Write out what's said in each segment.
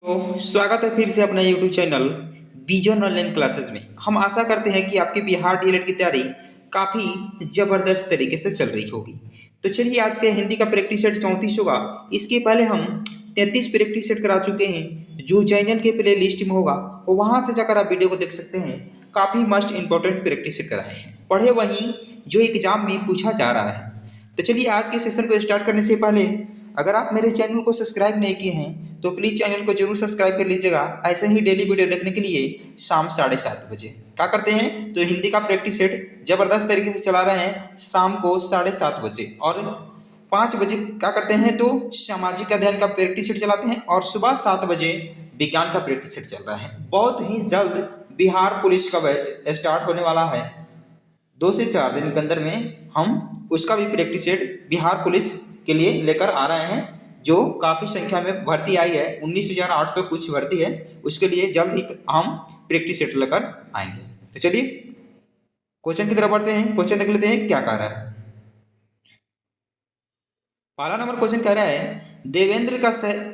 तो स्वागत है फिर से अपना YouTube channel vision online classes में। हम आशा करते हैं कि आपकी बिहार डीएलएड की तैयारी काफ़ी ज़बरदस्त तरीके से चल रही होगी। तो चलिए आज के हिंदी का प्रैक्टिस सेट 34 होगा। इसके पहले हम 33 प्रैक्टिस सेट करा चुके हैं, जो चैनल के प्ले लिस्ट में होगा वो वहाँ से जाकर आप वीडियो को देख सकते हैं। काफ़ी मस्ट इंपॉर्टेंट प्रैक्टिस सेट कराए हैं, पढ़े वहीं जो एग्जाम में पूछा जा रहा है। तो चलिए आज के सेशन को स्टार्ट करने से पहले अगर आप मेरे चैनल को सब्सक्राइब नहीं किए हैं तो प्लीज़ चैनल को जरूर सब्सक्राइब कर लीजिएगा। ऐसे ही डेली वीडियो देखने के लिए शाम 7:30 बजे क्या करते हैं, तो हिंदी का प्रैक्टिस सेट ज़बरदस्त तरीके से चला रहे हैं शाम को 7:30 बजे, और 5 बजे क्या करते हैं तो सामाजिक अध्ययन का प्रैक्टिस सेट चलाते हैं, और सुबह 7 बजे विज्ञान का प्रैक्टिस सेट चल रहा है। बहुत ही जल्द बिहार पुलिस का बैच स्टार्ट होने वाला है। 2 से 4 दिन के अंदर में हम उसका भी प्रैक्टिस सेट बिहार पुलिस के लिए लेकर आ रहे हैं, जो काफ़ी संख्या में भर्ती आई है। 19,800 कुछ भर्ती है, उसके लिए जल्द ही हम प्रैक्टिस सेट लेकर आएंगे। तो चलिए क्वेश्चन की तरफ बढ़ते हैं। क्वेश्चन देख लेते हैं क्या कह रहा है। पहला नंबर क्वेश्चन कह रहा है देवेंद्र का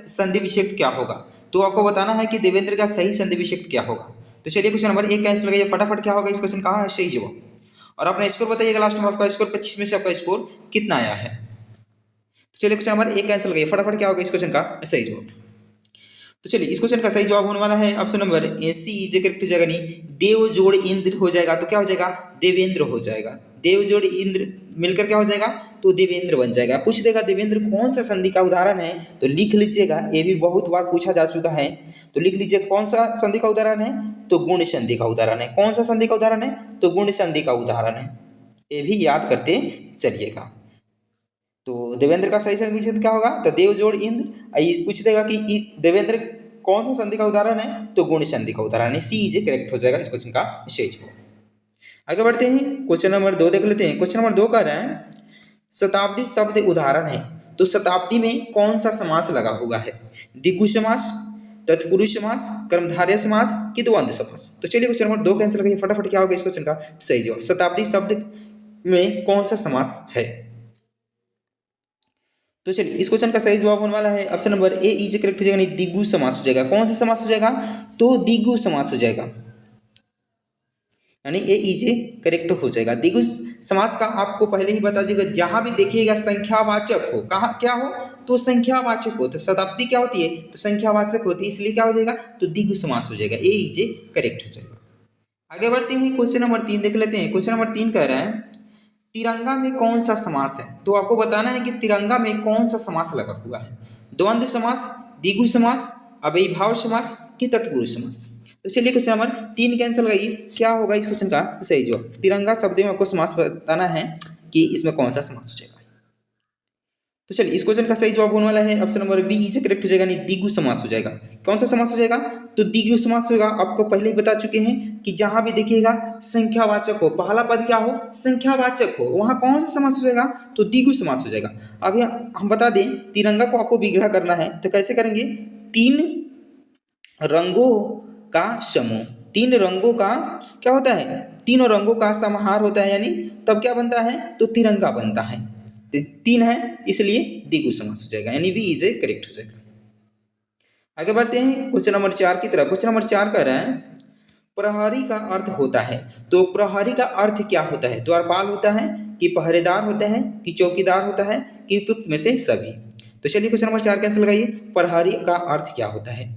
संधि विच्छेद क्या होगा। तो आपको बताना है कि देवेंद्र का सही संधि विच्छेद क्या होगा। तो चलिए क्वेश्चन नंबर 1 का आंसर लगाइए फटाफट। क्या होगा इस क्वेश्चन का है सही जवाब, और अपना स्कोर बताइएगा। लास्ट में आपका स्कोर 25 में से आपका स्कोर कितना आया है। तो चलिए क्वेश्चन नंबर 1 का आंसर लगाइए फटाफट। क्या होगा इस क्वेश्चन का सही जवाब। तो चलिए इस क्वेश्चन का सही जवाब होने वाला है option number C is correct हो जाएगा। नहीं, देव जोड़ इंद्र हो जाएगा तो क्या हो जाएगा, देवेंद्र हो जाएगा। देव जोड़ इंद्र मिलकर क्या हो जाएगा, तो देवेंद्र बन जाएगा। पूछ देगा देवेंद्र कौन सा संधि का उदाहरण है, तो लिख लीजिएगा। ये भी बहुत बार पूछा जा चुका है, तो लिख लीजिएगा कौन सा संधि का उदाहरण है, तो गुण संधि का उदाहरण है। कौन सा संधि का उदाहरण है, तो गुण संधि का उदाहरण है। ये भी याद करते चलिएगा। तो देवेंद्र का सही संधि विच्छेद क्या होगा, तो देव जोड़ इंद्र। ये पूछ देगा कि देवेंद्र कौन सा संधि का उदाहरण है, तो गुण संधि का उदाहरण है। सी इज करेक्ट हो जाएगा इस क्वेश्चन का सही जवाब। आगे बढ़ते हैं, क्वेश्चन नंबर 2 देख लेते हैं। क्वेश्चन नंबर 2 कह रहे हैं शताब्दी शब्द उदाहरण है, तो शताब्दी में कौन सा समास लगा हुआ है। द्विगु समास, तत्पुरुष समास, कर्मधारय समास कि द्वंद्व समास। तो चलिए क्वेश्चन नंबर 2 कैंसिल लगाइए फटाफट। क्या होगा इस क्वेश्चन का सही जवाब, शताब्दी शब्द में कौन सा समास है। तो चलिए इस क्वेश्चन का सही जवाब होने वाला है option number A is correct हो जाएगा। नहीं, द्विगु समास हो जाएगा। कौन सा समास हो जाएगा, तो द्विगु समास हो जाएगा, यानी ए इज करेक्ट हो जाएगा। द्विगु समास का आपको पहले ही बता दीजिएगा, जहां भी देखिएगा संख्यावाचक हो, कहाँ क्या हो, तो संख्यावाचक हो। तो शताब्दी क्या होती है, तो संख्यावाचक होती है, इसलिए क्या हो जाएगा, तो द्विगु समास हो जाएगा। ए इज करेक्ट हो जाएगा। आगे बढ़ते हैं, क्वेश्चन नंबर 3 देख लेते हैं। क्वेश्चन नंबर 3 कह रहे हैं तिरंगा में कौन सा समास है। तो आपको बताना है कि तिरंगा में कौन सा समास लगा हुआ है, द्वंद्व समास, द्विगु समास, अव्ययीभाव समास कि तत्पुरुष समास। तो चलिए क्वेश्चन नंबर 3 कैंसिल लगाइए। क्या होगा इस क्वेश्चन का सही जवाब, तिरंगा शब्द में आपको समास बताना है कि इसमें कौन सा समास हो जाएगा। तो चलिए इस क्वेश्चन का सही जवाब होने वाला है option number B is correct हो जाएगा। नहीं, द्विगु समास हो जाएगा। कौन सा समास हो जाएगा, तो द्विगु समास होगा। आपको पहले ही बता चुके हैं कि जहां भी देखिएगा संख्यावाचक हो, पहला पद क्या हो, संख्यावाचक हो, वहां कौन सा समास हो जाएगा, तो द्विगु समास हो जाएगा। अब हम बता दें तिरंगा को आपको विग्रह करना है, तो कैसे करेंगे, 3 रंगों का समूह, 3 रंगों का क्या होता है, तीनों रंगों का समाहार होता है, यानी तब क्या बनता है, तो तिरंगा बनता है। 3 है इसलिए द्विगु समास हो जाएगा, यानी बी इज करेक्ट हो जाएगा। आगे बढ़ते हैं क्वेश्चन नंबर 4 की तरफ। क्वेश्चन नंबर 4 कह रहे हैं प्रहरी का अर्थ होता है। तो प्रहरी का अर्थ क्या होता है, द्वारपाल होता है कि पहरेदार होता है कि चौकीदार होता है कि उपयुक्त में से सभी। तो चलिए क्वेश्चन नंबर 4 कैंसिल लगाइए, प्रहरी का अर्थ क्या होता है।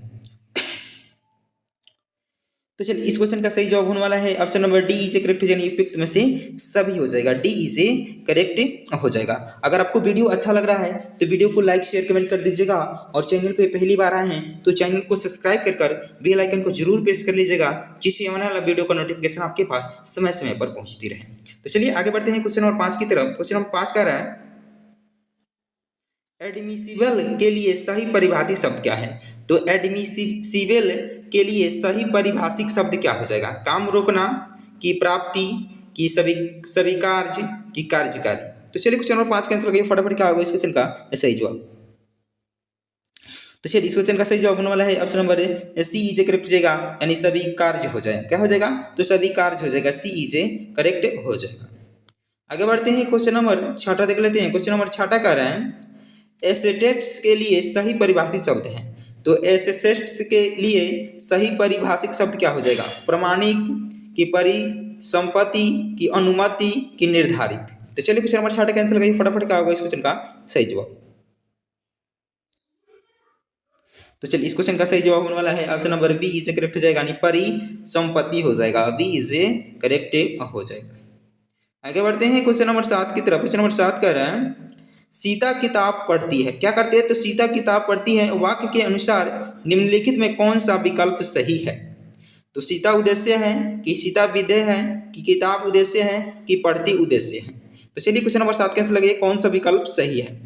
तो चलिए इस क्वेश्चन का सही जवाब होने वाला है option number D is correct हो जाएगा। उपयुक्त में से सभी हो जाएगा, डी इज करेक्ट हो जाएगा। अगर आपको वीडियो अच्छा लग रहा है तो वीडियो को लाइक शेयर कमेंट कर दीजिएगा, और चैनल पे पहली बार आए हैं तो चैनल को सब्सक्राइब कर बेल आइकन को जरूर प्रेस कर लीजिएगा, जिससे आने वाला वीडियो का नोटिफिकेशन आपके पास समय समय पर पहुंचती रहे। तो चलिए आगे बढ़ते हैं क्वेश्चन नंबर 5 की तरफ। क्वेश्चन नंबर 5 कह रहा है एडमिसिबल के लिए सही परिभाषित शब्द क्या है। तो एडमिसिबल के लिए सही परिभाषित शब्द क्या हो जाएगा, काम रोकना की प्राप्ति की सभी कार्य की कार्यकारी। तो चलिए क्वेश्चन नंबर 5 कैंसिल करिए फटाफट। क्या होगा इस क्वेश्चन का सही जवाब। तो चलिए इस क्वेश्चन का सही जवाब होने वाला है option number C is correct हो जाएगा, यानी सभी कार्य हो जाएगा। क्या हो जाएगा, तो सभी कार्य हो जाएगा, सी इज करेक्ट हो जाएगा। आगे बढ़ते हैं, क्वेश्चन नंबर 6 देख लेते हैं। क्वेश्चन नंबर 6 कह रहे हैं एसेटेट्स के लिए सही परिभाषित शब्द है। तो एसेट्स के लिए सही पारिभाषिक शब्द क्या हो जाएगा? प्रमाणिक की परिसंपत्ति की अनुमति की निर्धारित। तो चलिए क्वेश्चन नंबर 6 कैंसिल करिए फटाफट, क्या होगा इस क्वेश्चन का सही जवाब? तो चलिए इस क्वेश्चन का सही जवाब होने वाला है option number B is correct हो जाएगा, यानी परिसंपत्ति हो जाएगा, बी इज करेक्ट हो जाएगा। आगे बढ़ते हैं क्वेश्चन नंबर 7 की तरफ। क्वेश्चन नंबर 7 कह रहे हैं सीता किताब पढ़ती है, क्या करती है? तो सीता किताब पढ़ती है, वाक्य के अनुसार निम्नलिखित में कौन सा विकल्प सही है? तो सीता उद्देश्य है कि सीता विधेय है कि किताब उद्देश्य है कि पढ़ती उद्देश्य है? तो चलिए क्वेश्चन नंबर 7 कैसे लगे, कौन सा विकल्प सही है?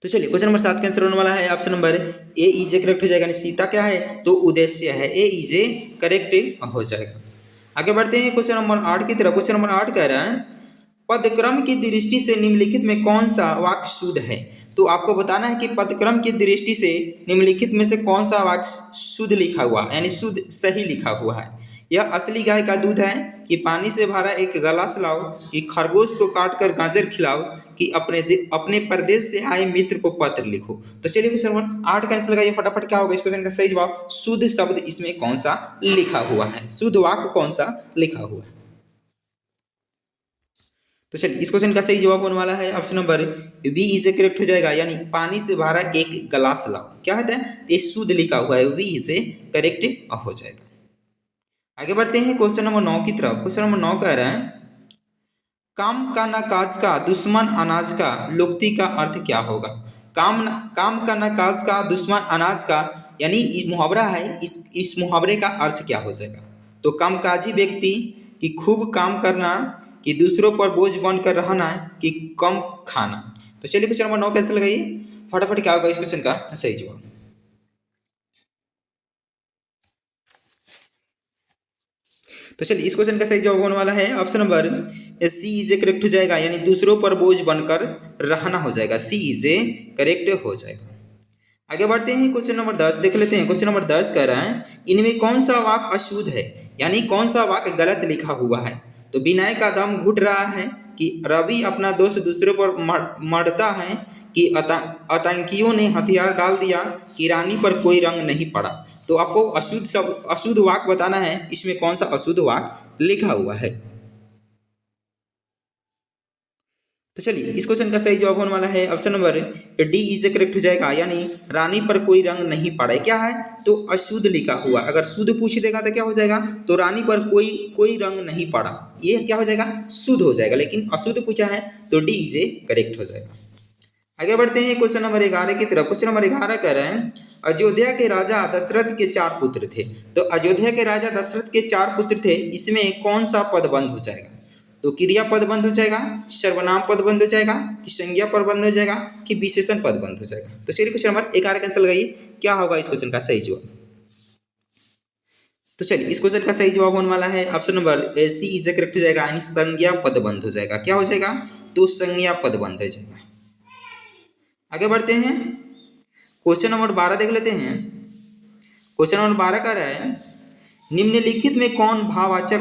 तो चलिए क्वेश्चन नंबर 7 का आंसर होने वाला है option number A is correct हो जाएगा, यानी सीता क्या है? तो उद्देश्य है, ए इज करेक्ट हो जाएगा। आगे बढ़ते हैं क्वेश्चन नंबर 8 की तरफ। क्वेश्चन नंबर 8 कह रहा है पदक्रम की दृष्टि से निम्नलिखित में कौन सा वाक्य शुद्ध है? तो आपको बताना है कि पदक्रम की दृष्टि से निम्नलिखित में से कौन सा वाक्य शुद्ध लिखा हुआ, यानी शुद्ध सही लिखा हुआ है। यह असली गाय का दूध है कि पानी से भरा एक गिलास लाओ, कि खरगोश को काटकर गाजर खिलाओ, कि अपने प्रदेश से आए मित्र को पत्र लिखो। तो चलिए क्वेश्चन नंबर 8 का आंसर लगाइए फटाफट, क्या होगा इस क्वेश्चन का सही जवाब? शुद्ध शब्द इसमें कौन सा लिखा हुआ है, शुद्ध वाक्य कौन सा लिखा हुआ है? तो चलिए इस क्वेश्चन का सही जवाब होने वाला है option number B is correct हो जाएगा, यानी पानी से भरा एक गिलास लाओ, क्या होता है? ये शुद्ध लिखा हुआ है, बी इज करेक्ट हो जाएगा। आगे बढ़ते हैं क्वेश्चन नंबर 9 की तरफ। क्वेश्चन नंबर 9 कह रहे हैं काम का न काज का दुश्मन अनाज का लोक्ति का अर्थ क्या होगा? काम का न काज का दुश्मन अनाज का, यानी मुहावरा है, इस मुहावरे का अर्थ क्या हो जाएगा? तो कामकाजी व्यक्ति कि खूब काम करना, कि दूसरों पर बोझ बनकर रहना, कि कम खाना। तो चलिए क्वेश्चन नंबर 9 कैसे लगाइए फटाफट, क्या होगा इस क्वेश्चन का सही जवाब? तो चलिए इस क्वेश्चन का सही जवाब होने वाला है option number C is correct हो जाएगा, यानी दूसरों पर बोझ बनकर रहना हो जाएगा, सी इज करेक्ट हो जाएगा। आगे बढ़ते हैं क्वेश्चन नंबर 10 देख लेते हैं। क्वेश्चन नंबर 10 कह रहा है इनमें कौन सा वाक्य अशुद्ध है, यानी कौन सा वाक्य गलत लिखा हुआ है? तो विनय का दम घुट रहा है, कि रवि अपना दोष दूसरों पर मढ़ता है, कि आतंकियों ने हथियार डाल दिया, कि रानी पर कोई रंग नहीं पड़ा। तो आपको अशुद्ध वाक्य बताना है, इसमें कौन सा अशुद्ध वाक्य लिखा हुआ है? तो चलिए इस क्वेश्चन का सही जवाब होने वाला है option number D is correct हो जाएगा, यानी रानी पर कोई रंग नहीं पड़ा। क्या है? तो अशुद्ध लिखा हुआ, अगर शुद्ध पूछ देगा तो क्या हो जाएगा? तो रानी पर कोई रंग नहीं पड़ा, ये क्या हो जाएगा? शुद्ध हो जाएगा, लेकिन अशुद्ध पूछा है तो डी इज करेक्ट हो जाएगा। आगे बढ़ते हैं क्वेश्चन नंबर 11 की तरफ। क्वेश्चन नंबर 11 कह रहे हैं अयोध्या के राजा दशरथ के 4 पुत्र थे। तो अयोध्या के राजा दशरथ के 4 पुत्र थे, इसमें कौन सा पद बंद हो जाएगा? तो क्रिया पद बंद हो जाएगा, सर्वनाम पद बंद हो जाएगा, कि संज्ञा पद बंद हो जाएगा, कि विशेषण पद बंद हो जाएगा? तो चलिए क्वेश्चन नंबर 11 कैंसिल लगाइए, क्या होगा इस क्वेश्चन का सही जवाब? तो चलिए इस क्वेश्चन का सही जवाब होने वाला है option number C is correct हो जाएगा, यानी संज्ञा पद बंद हो जाएगा। क्या हो जाएगा? तो संज्ञा पद बंद हो जाएगा। आगे बढ़ते हैं क्वेश्चन नंबर 12 देख लेते हैं। क्वेश्चन नंबर 12 कह रहा है निम्नलिखित में कौन भाववाच्य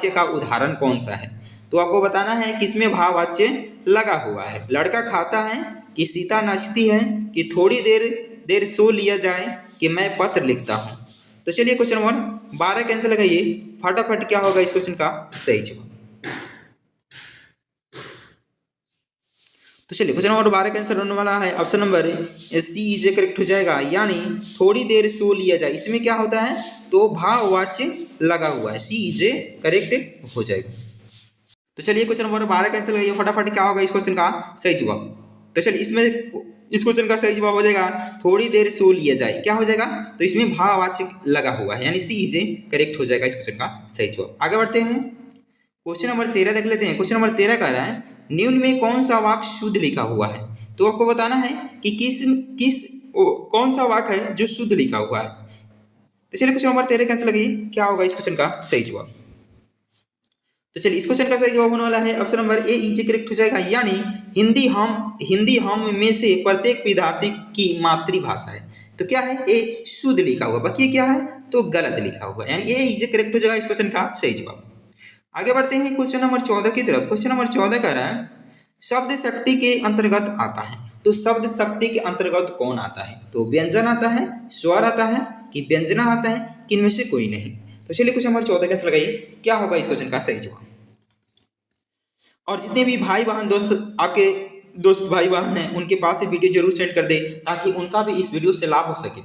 का उदाहरण कौन सा है? तो आपको बताना है किसमें भाववाच्य लगा हुआ है। लड़का खाता है, कि सीता नाचती है, कि थोड़ी देर सो लिया जाए, कि मैं पत्र लिखता हूँ। तो चलिए क्वेश्चन नंबर 12 कैंसिल लगाइए फटाफट, क्या होगा इस क्वेश्चन का सही जवाब? तो चलिए क्वेश्चन नंबर 12 का आंसर होने वाला है option number C is correct हो जाएगा, यानी थोड़ी देर सो लिया जाए, इसमें क्या होता है? तो भाववाच्य लगा हुआ है, सी इज करेक्ट हो जाएगा। तो चलिए क्वेश्चन नंबर 12 का आंसर लगाइए फटाफट, क्या होगा इस क्वेश्चन का सही जवाब? तो चलिए इसमें इस क्वेश्चन का सही जवाब हो जाएगा थोड़ी देर सो लिया जाए। क्या हो जाएगा? तो इसमें भाववाच्य लगा हुआ है, यानी सी इज करेक्ट हो जाएगा इस क्वेश्चन का सही जवाब। आगे बढ़ते हैं क्वेश्चन नंबर 13 देख लेते हैं। क्वेश्चन नंबर 13 कह रहा है निम्न में कौन सा वाक्य शुद्ध लिखा हुआ है? तो आपको बताना है कि कौन सा वाक्य है जो शुद्ध लिखा हुआ है। तो चलिए क्वेश्चन नंबर 13 कैसे लगी, क्या होगा इस क्वेश्चन का सही जवाब? तो चलिए इस क्वेश्चन का सही जवाब होने वाला है option number A is correct हो जाएगा, यानी हिंदी हम में से प्रत्येक विद्यार्थी की मातृभाषा है। तो क्या है? ए शुद्ध लिखा हुआ, बाकी क्या है? तो गलत लिखा हुआ, यानी ए इज करेक्ट हो जाएगा इस क्वेश्चन का सही जवाब। आगे बढ़ते हैं क्वेश्चन नंबर 14 की तरफ। क्वेश्चन नंबर 14 कह रहा है शब्द शक्ति के अंतर्गत आता है। तो शब्द शक्ति के अंतर्गत कौन आता है? तो व्यंजन आता है, स्वर आता है, कि व्यंजना आता है, कि इनमें से कोई नहीं। तो चलिए क्वेश्चन नंबर 14 कैसे लगाइए, क्या होगा इस क्वेश्चन का सही जवाब। और जितने भी भाई बहन दोस्त आपके दोस्त भाई बहन हैं उनके पास ये वीडियो जरूर सेंड कर दे ताकि उनका भी इस वीडियो से लाभ हो सके।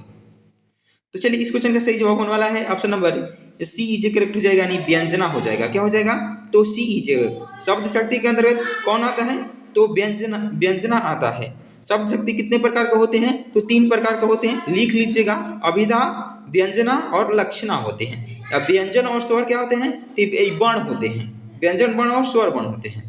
तो चलिए इस क्वेश्चन का सही जवाब होने वाला है option number C is correct हो जाएगा, यानी व्यंजना हो जाएगा। क्या हो जाएगा? तो सी इज। शब्द शक्ति के अंतर्गत कौन आता है? तो व्यंजना आता है। शब्द शक्ति कितने प्रकार के होते हैं? तो 3 प्रकार के होते हैं, लिख लीजिएगा। अभिधा, व्यंजना और लक्षणा होते हैं। अब व्यंजन और स्वर क्या होते हैं? तो वर्ण होते हैं, व्यंजन वर्ण और स्वर वर्ण होते हैं।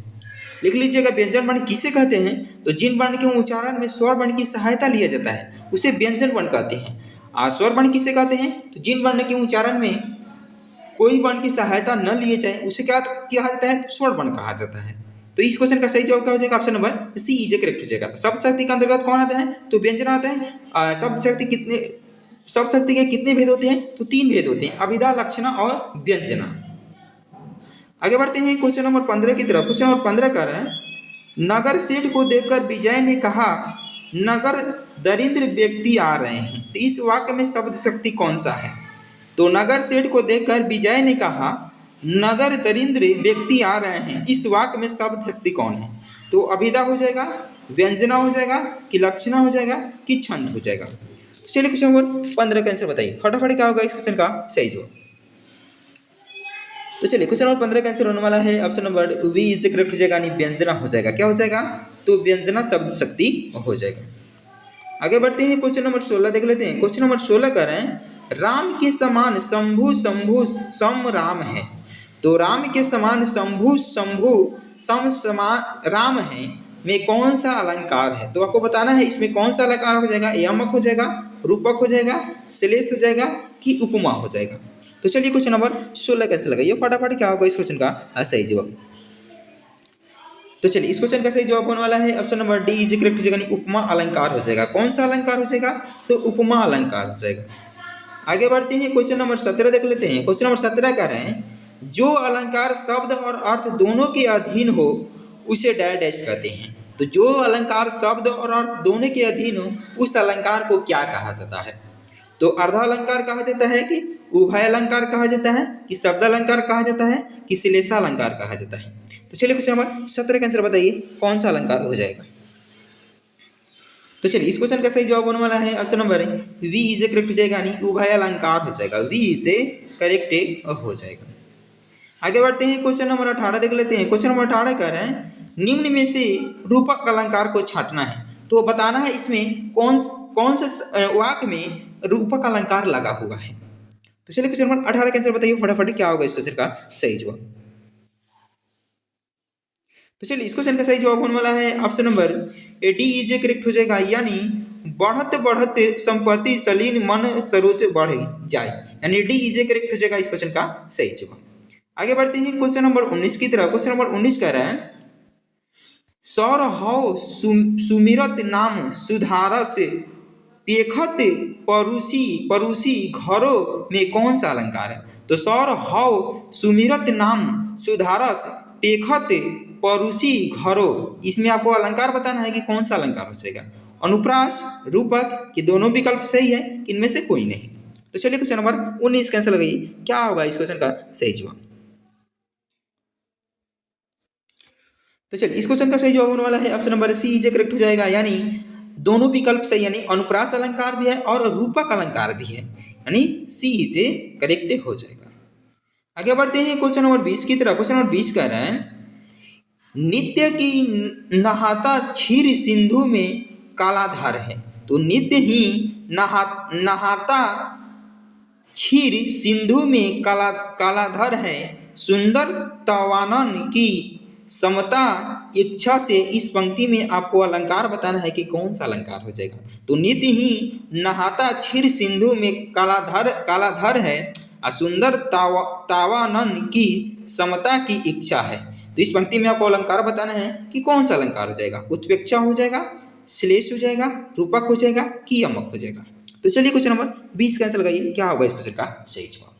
लिख लीजिएगा व्यंजन वर्ण किसे कहते हैं? तो जिन वर्ण के उच्चारण में स्वर वर्ण की सहायता लिया जाता है उसे व्यंजन वर्ण कहते हैं। स्वर वर्ण किसे कहते हैं? तो जिन वर्ण के उच्चारण में कोई वर्ण की सहायता न लिए जाए उसे क्या कहा जाता है? स्वर वर्ण कहा जाता है। तो इस क्वेश्चन का सही जवाब क्या हो जाएगा? Option number C is correct हो जाएगा। शब्द शक्ति के अंतर्गत कौन आता है? तो व्यंजन आता है। शब्द शक्ति के कितने भेद होते हैं? तो 3 भेद होते हैं, अभिधा, लक्षणा और व्यंजना। आगे बढ़ते हैं क्वेश्चन नंबर 15 की तरफ। क्वेश्चन नंबर 15 कह रहे हैं, नगर सेठ को देखकर विजय ने कहा नगर दरिद्र व्यक्ति आ रहे हैं। तो इस वाक्य में शब्द शक्ति कौन सा है? तो नगर सेठ को देखकर विजय ने कहा नगर दरिद्र व्यक्ति आ रहे हैं, इस वाक्य में शब्द शक्ति कौन है? तो अभिधा हो जाएगा, व्यंजना हो जाएगा, कि लक्षणा हो जाएगा, कि छंद हो जाएगा। चलिए क्वेश्चन नंबर 15 का आंसर बताइए फटाफट, क्या होगा इस क्वेश्चन का सही जवाब। तो चलिए क्वेश्चन नंबर 15 का आंसर होने वाला है option number B is correct हो जाएगा, यानी व्यंजना हो जाएगा। क्या हो जाएगा? तो व्यंजना शब्द शक्ति हो जाएगा। आगे बढ़ते हैं क्वेश्चन नंबर 16 देख लेते हैं। क्वेश्चन नंबर 16 कह रहे हैं, राम के समान शंभु शंभु सम राम है। तो राम के समान शंभु शंभु सम समान राम है में कौन सा अलंकार है? तो आपको बताना है इसमें कौन सा अलंकार हो जाएगा। यमक हो जाएगा, रूपक हो जाएगा, श्लेष हो जाएगा, कि उपमा हो जाएगा। तो चलिए क्वेश्चन नंबर 16 कैसे लगाइए फटाफट, क्या होगा इस क्वेश्चन का सही जवाब। तो चलिए इस क्वेश्चन का सही जवाब होने वाला है option number D is correct हो जाएगा, यानी उपमा अलंकार हो जाएगा। कौन सा अलंकार हो जाएगा? तो उपमा अलंकार हो जाएगा। आगे बढ़ते हैं क्वेश्चन नंबर 17 देख लेते हैं। क्वेश्चन नंबर 17 कह रहे हैं, जो अलंकार शब्द और अर्थ दोनों के अधीन हो उसे डैश डैश कहते हैं। तो जो अलंकार शब्द और अर्थ दोनों के अधीन हो उस अलंकार को क्या कहा जाता है? तो अर्धा अलंकार कहा जाता है, कि उभय अलंकार कहा जाता है, कि शब्द अलंकार कहा जाता है, कि श्लेषा अलंकार कहा जाता है। तो चलिए क्वेश्चन नंबर 17 का आंसर बताइए कौन सा अलंकार हो जाएगा। तो चलिए इस क्वेश्चन का सही जवाब होने वाला है option number B is correct हो जाएगा, यानी उभय अलंकार हो जाएगा। वी इज करेक्ट हो जाएगा। आगे बढ़ते हैं क्वेश्चन नंबर 18 देख लेते हैं। क्वेश्चन नंबर 18 कह रहे हैं, निम्न में से रूपक अलंकार को छांटना है। तो बताना है इसमें कौन से वाक्य में रूपक अलंकार लगा हुआ है। तो चलिए क्वेश्चन नंबर 18 का आंसर बताइए फटाफट, क्या होगा इस क्वेश्चन का सही जवाब। तो चलिए इस क्वेश्चन का सही जवाब होने वाला है option number D is correct हो जाएगा, यानी बढ़त बढ़त संपत्ति सलीन मन सरोज बढ़ जाए, यानी डी इज करेक्ट हो जाएगा इस क्वेश्चन का सही जवाब। आगे बढ़ते हैं क्वेश्चन नंबर 19 की तरफ। क्वेश्चन नंबर 19 कह रहे हैं, सौर हव सुमिरत नाम सुधारस पेखत परुसी घरों में कौन सा अलंकार है? तो सौर हव सुमिरत नाम सुधारस पेखत परुसी घरों, इसमें आपको अलंकार बताना है कि कौन सा अलंकार हो जाएगा। अनुप्रास, रूपक, कि दोनों विकल्प सही है, इनमें से कोई नहीं। तो चलिए क्वेश्चन नंबर 19 कैंसिल लगाइए, क्या होगा इस क्वेश्चन का सही जवाब। तो चलिए इस क्वेश्चन का सही जवाब होने वाला है option number C is correct हो जाएगा, यानी दोनों विकल्प सही, यानी अनुप्रास अलंकार भी है और रूपक अलंकार भी है, यानी सी इज करेक्ट हो जाएगा। आगे बढ़ते हैं क्वेश्चन नंबर 20 की तरफ। क्वेश्चन नंबर 20 कह रहे हैं, नित्य की नहाता क्षीर सिंधु में कालाधर है। तो नित्य ही नहाता क्षीर सिंधु में कालाधर है, सुंदर तवानन की समता इच्छा से। इस पंक्ति में आपको अलंकार बताना है कि कौन सा अलंकार हो जाएगा। तो नित्य ही नहाता क्षीर सिंधु में कालाधर है, सुंदर तावानन की समता की इच्छा है। तो इस पंक्ति में आपको अलंकार बताना है कि कौन सा अलंकार हो जाएगा। उत्प्रेक्षा हो जाएगा, श्लेष हो जाएगा, रूपक हो जाएगा, कि यमक हो जाएगा। तो चलिए क्वेश्चन नंबर 20 का आंसर लगाइए, क्या होगा इस क्वेश्चन का सही जवाब।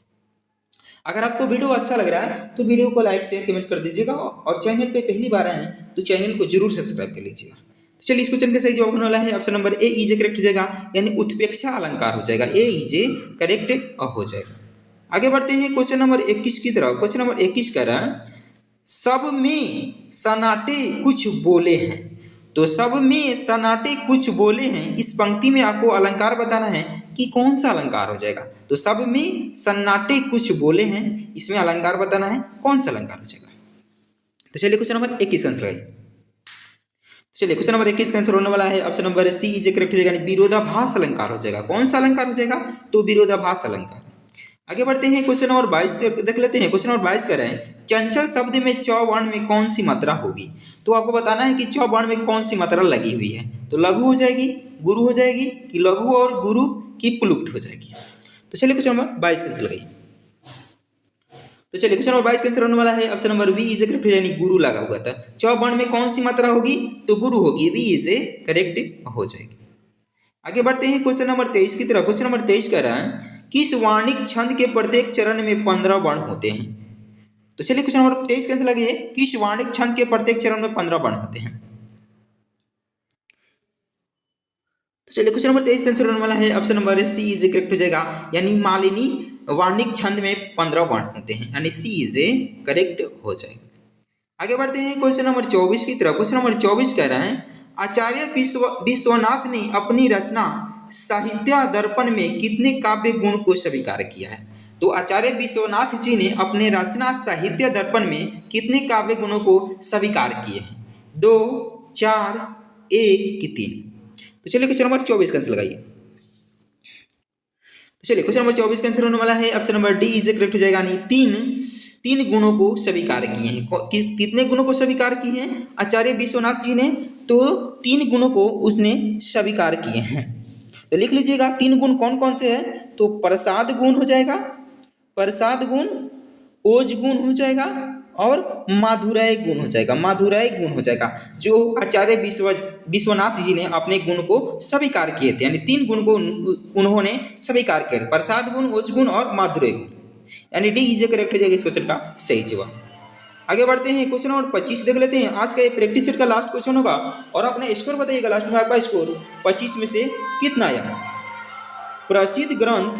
अगर आपको वीडियो अच्छा लग रहा है तो वीडियो को लाइक शेयर कमेंट कर दीजिएगा, और चैनल पे पहली बार आए हैं तो चैनल को जरूर सब्सक्राइब कर लीजिएगा। तो चलिए, इस क्वेश्चन का सही जवाब होने वाला है option number A is correct हो जाएगा, यानी उत्प्रेक्षा अलंकार हो जाएगा। ए इज करेक्ट हो जाएगा। आगे बढ़ते हैं क्वेश्चन नंबर 21 की तरफ। क्वेश्चन नंबर 21 कह रहा है सब में सन्नाटे कुछ बोले हैं। तो सब में सन्नाटे कुछ बोले हैं, इस पंक्ति में आपको अलंकार बताना है कि कौन सा अलंकार हो जाएगा। तो सब में सन्नाटे कुछ बोले हैं, इसमें अलंकार बताना है, कौन सा अलंकार हो जाएगा। तो चलिए क्वेश्चन नंबर 21 आंसर आइए। चलिए क्वेश्चन नंबर 21 का आंसर होने वाला है option number C is correct हो जाएगा, यानी विरोधाभास अलंकार हो जाएगा। कौन सा अलंकार हो जाएगा, तो विरोधाभास अलंकार। आगे बढ़ते हैं क्वेश्चन नंबर 22 देख लेते हैं। क्वेश्चन नंबर 22 कह रहे हैं चंचल शब्द में च वर्ण में कौन सी मात्रा होगी। तो आपको बताना है कि च वर्ण में कौन सी मात्रा लगी हुई है। तो लघु हो जाएगी, गुरु हो जाएगी, कि लघु और गुरु की प्लुप्त हो जाएगी। तो चलिए क्वेश्चन नंबर 22 कैंसिल लगाइए। तो चलिए क्वेश्चन नंबर 22 कैंसिल होने वाला है option number B is correct, यानी गुरु लगा हुआ था। च वर्ण में कौन सी मात्रा होगी, तो गुरु होगी, बी इज करेक्ट हो जाएगी। आगे बढ़ते हैं क्वेश्चन नंबर 23 की तरफ। क्वेश्चन नंबर 23 कह रहा है किस वार्णिक छंद के प्रत्येक चरण में 15 वर्ण होते हैं। तो चलिए क्वेश्चन नंबर 23 कैसे लगे, किस वार्णिक छंद के प्रत्येक चरण में 15 वर्ण होते हैं। तो चलिए क्वेश्चन नंबर 23 कैंसिल होने वाला है option number C is correct हो जाएगा, यानी मालिनी वार्णिक छंद में 15 वर्ण होते हैं, यानी सी इज करेक्ट हो जाएगा। आगे बढ़ते हैं क्वेश्चन नंबर 24 की तरफ। क्वेश्चन नंबर 24 कह रहा है आचार्य विश्वनाथ ने अपनी रचना साहित्य दर्पण में कितने काव्य गुण को स्वीकार किया है। तो आचार्य विश्वनाथ जी ने अपने रचना साहित्य दर्पण में कितने काव्य गुणों को स्वीकार किए हैं, 2, 4, 1 कि 3। तो चलिए क्वेश्चन नंबर 24 कैंसिल लगाइए। तो चलिए क्वेश्चन नंबर 24 कैंसिल होने वाला है option number D is correct हो जाएगा, यानी तीन गुणों को स्वीकार किए हैं। कितने गुणों को स्वीकार किए हैं आचार्य विश्वनाथ जी ने, तो 3 गुणों को उसने स्वीकार किए हैं। तो लिख लीजिएगा 3 गुण कौन कौन से हैं। तो प्रसाद गुण हो जाएगा, प्रसाद गुण, ओज गुण हो जाएगा, और माधुर्य गुण हो जाएगा, माधुर्य गुण हो जाएगा, जो आचार्य विश्वनाथ जी ने अपने गुण को स्वीकार किए थे। यानी 3 गुण को उन्होंने स्वीकार किया, प्रसाद गुण, ओज गुण और माधुर्य गुण, यानी डी इज करेक्ट हो जाएगा इस क्वेश्चन का सही जवाब। आगे बढ़ते हैं क्वेश्चन नंबर 25 देख लेते हैं। आज का ये प्रैक्टिस सेट का लास्ट क्वेश्चन होगा, और अपना स्कोर बताइएगा लास्ट में आपका स्कोर 25 में से कितना आया। प्रसिद्ध ग्रंथ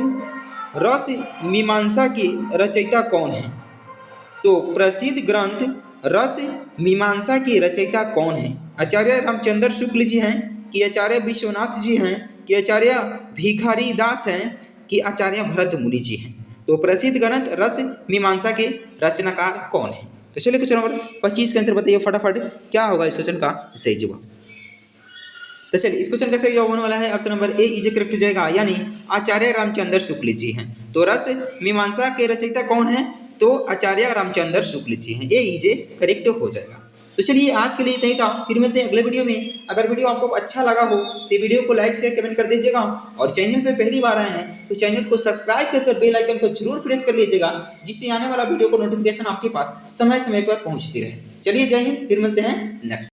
रस मीमांसा के रचयिता कौन है। तो प्रसिद्ध ग्रंथ रस मीमांसा के रचयिता कौन है, आचार्य रामचंद्र शुक्ल जी हैं, कि आचार्य विश्वनाथ जी हैं, कि आचार्य भिखारी दास हैं, कि आचार्य भरत मुनि जी हैं। तो प्रसिद्ध ग्रंथ रस मीमांसा के रचनाकार कौन है। तो चलिए क्वेश्चन नंबर 25 का आंसर बताइए फटाफट, क्या होगा इस क्वेश्चन का सही जवाब। तो चलिए इस क्वेश्चन का सही जवाब होने वाला है option number A is correct हो जाएगा, यानी आचार्य रामचंद्र शुक्ल जी हैं। तो रस मीमांसा के रचयिता कौन है, तो आचार्य रामचंद्र शुक्ल जी हैं, ए इज करेक्ट हो जाएगा। तो चलिए आज के लिए इतना ही था, फिर मिलते हैं अगले वीडियो में। अगर वीडियो आपको अच्छा लगा हो तो वीडियो को लाइक शेयर कमेंट कर दीजिएगा, और चैनल पे पहली बार आए हैं तो चैनल को सब्सक्राइब कर बेल आइकन को जरूर प्रेस कर लीजिएगा, जिससे आने वाला वीडियो को नोटिफिकेशन आपके पास समय समय पर पहुंचती रहे। चलिए जय हिंद, फिर मिलते हैं नेक्स्ट।